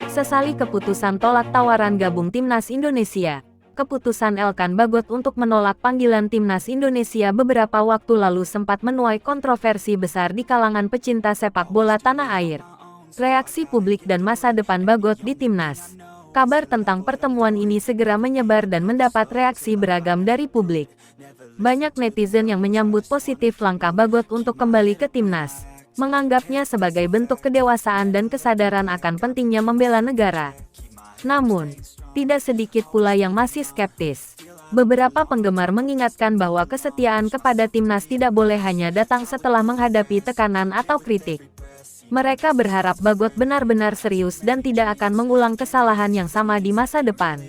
Sesali keputusan tolak tawaran gabung Timnas Indonesia. Keputusan Elkan Bagot untuk menolak panggilan Timnas Indonesia beberapa waktu lalu sempat menuai kontroversi besar di kalangan pecinta sepak bola tanah air. Reaksi publik dan masa depan Bagot di Timnas. Kabar tentang pertemuan ini segera menyebar dan mendapat reaksi beragam dari publik. Banyak netizen yang menyambut positif langkah Bagot untuk kembali ke Timnas, menganggapnya sebagai bentuk kedewasaan dan kesadaran akan pentingnya membela negara. Namun, tidak sedikit pula yang masih skeptis. Beberapa penggemar mengingatkan bahwa kesetiaan kepada Timnas tidak boleh hanya datang setelah menghadapi tekanan atau kritik. Mereka berharap Bagot benar-benar serius dan tidak akan mengulang kesalahan yang sama di masa depan.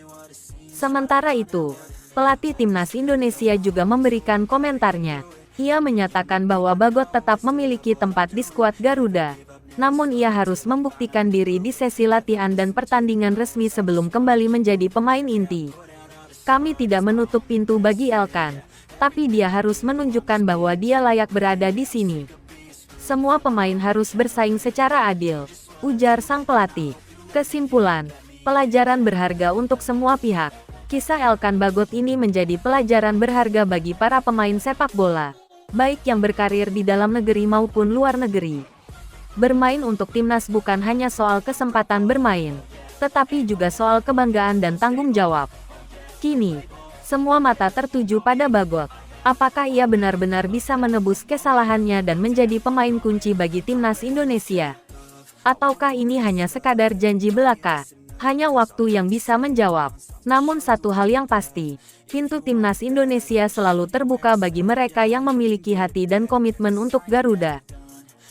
Sementara itu, pelatih Timnas Indonesia juga memberikan komentarnya. Ia menyatakan bahwa Bagot tetap memiliki tempat di skuad Garuda, namun ia harus membuktikan diri di sesi latihan dan pertandingan resmi sebelum kembali menjadi pemain inti. Kami tidak menutup pintu bagi Elkan, tapi dia harus menunjukkan bahwa dia layak berada di sini. Semua pemain harus bersaing secara adil, ujar sang pelatih. Kesimpulan, pelajaran berharga untuk semua pihak. Kisah Elkan Bagot ini menjadi pelajaran berharga bagi para pemain sepak bola, baik yang berkarir di dalam negeri maupun luar negeri. Bermain untuk Timnas bukan hanya soal kesempatan bermain, tetapi juga soal kebanggaan dan tanggung jawab. Kini, semua mata tertuju pada Bagot. Apakah ia benar-benar bisa menebus kesalahannya dan menjadi pemain kunci bagi Timnas Indonesia? Ataukah ini hanya sekadar janji belaka? Hanya waktu yang bisa menjawab. Namun satu hal yang pasti, pintu Timnas Indonesia selalu terbuka bagi mereka yang memiliki hati dan komitmen untuk Garuda.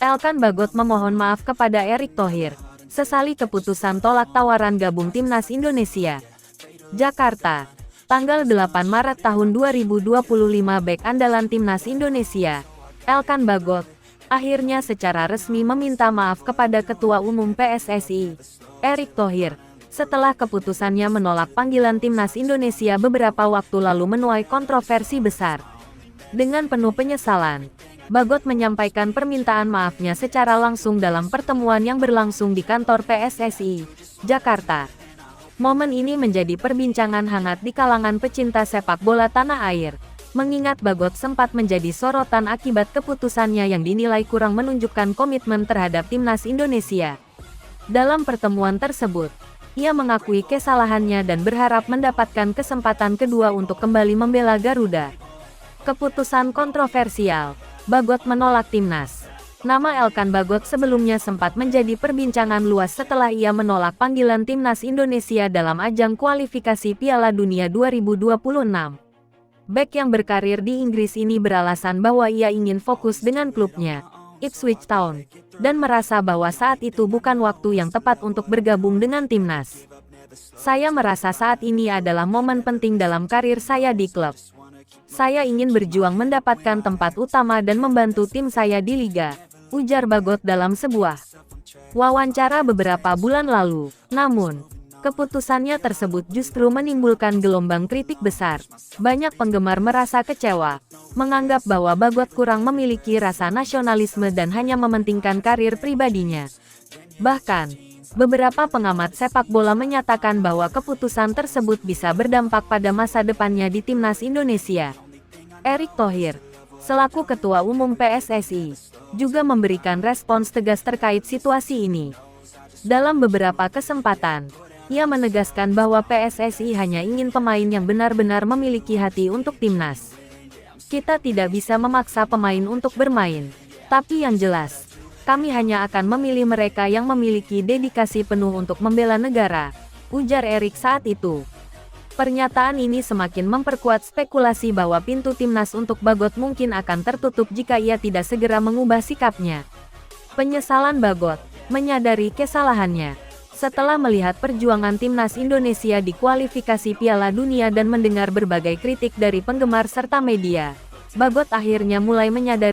Elkan Bagot memohon maaf kepada Erick Thohir. Sesali keputusan tolak tawaran gabung Timnas Indonesia. Jakarta, tanggal 8 Maret tahun 2025. Bek andalan Timnas Indonesia, Elkan Bagot, akhirnya secara resmi meminta maaf kepada Ketua Umum PSSI, Erick Thohir, setelah keputusannya menolak panggilan Timnas Indonesia beberapa waktu lalu menuai kontroversi besar. Dengan penuh penyesalan, Bagot menyampaikan permintaan maafnya secara langsung dalam pertemuan yang berlangsung di kantor PSSI, Jakarta. Momen ini menjadi perbincangan hangat di kalangan pecinta sepak bola tanah air, mengingat Bagot sempat menjadi sorotan akibat keputusannya yang dinilai kurang menunjukkan komitmen terhadap Timnas Indonesia. Dalam pertemuan tersebut, ia mengakui kesalahannya dan berharap mendapatkan kesempatan kedua untuk kembali membela Garuda. Keputusan kontroversial, Bagot menolak Timnas. Nama Elkan Bagot sebelumnya sempat menjadi perbincangan luas setelah ia menolak panggilan Timnas Indonesia dalam ajang kualifikasi Piala Dunia 2026. Bek yang berkarir di Inggris ini beralasan bahwa ia ingin fokus dengan klubnya, Ipswich Town, dan merasa bahwa saat itu bukan waktu yang tepat untuk bergabung dengan Timnas. Saya merasa saat ini adalah momen penting dalam karir saya di klub. Saya ingin berjuang mendapatkan tempat utama dan membantu tim saya di Liga, ujar Bagot dalam sebuah wawancara beberapa bulan lalu. Namun, keputusannya tersebut justru menimbulkan gelombang kritik besar. Banyak penggemar merasa kecewa, menganggap bahwa Bagot kurang memiliki rasa nasionalisme dan hanya mementingkan karir pribadinya. Bahkan, beberapa pengamat sepak bola menyatakan bahwa keputusan tersebut bisa berdampak pada masa depannya di Timnas Indonesia. Erick Thohir, selaku Ketua Umum PSSI, juga memberikan respons tegas terkait situasi ini. Dalam beberapa kesempatan, ia menegaskan bahwa PSSI hanya ingin pemain yang benar-benar memiliki hati untuk Timnas. Kita tidak bisa memaksa pemain untuk bermain, tapi yang jelas, kami hanya akan memilih mereka yang memiliki dedikasi penuh untuk membela negara, ujar Erick saat itu. Pernyataan ini semakin memperkuat spekulasi bahwa pintu Timnas untuk Bagot mungkin akan tertutup jika ia tidak segera mengubah sikapnya. Penyesalan Bagot, menyadari kesalahannya. Setelah melihat perjuangan Timnas Indonesia di kualifikasi Piala Dunia dan mendengar berbagai kritik dari penggemar serta media, Bagot akhirnya mulai menyadari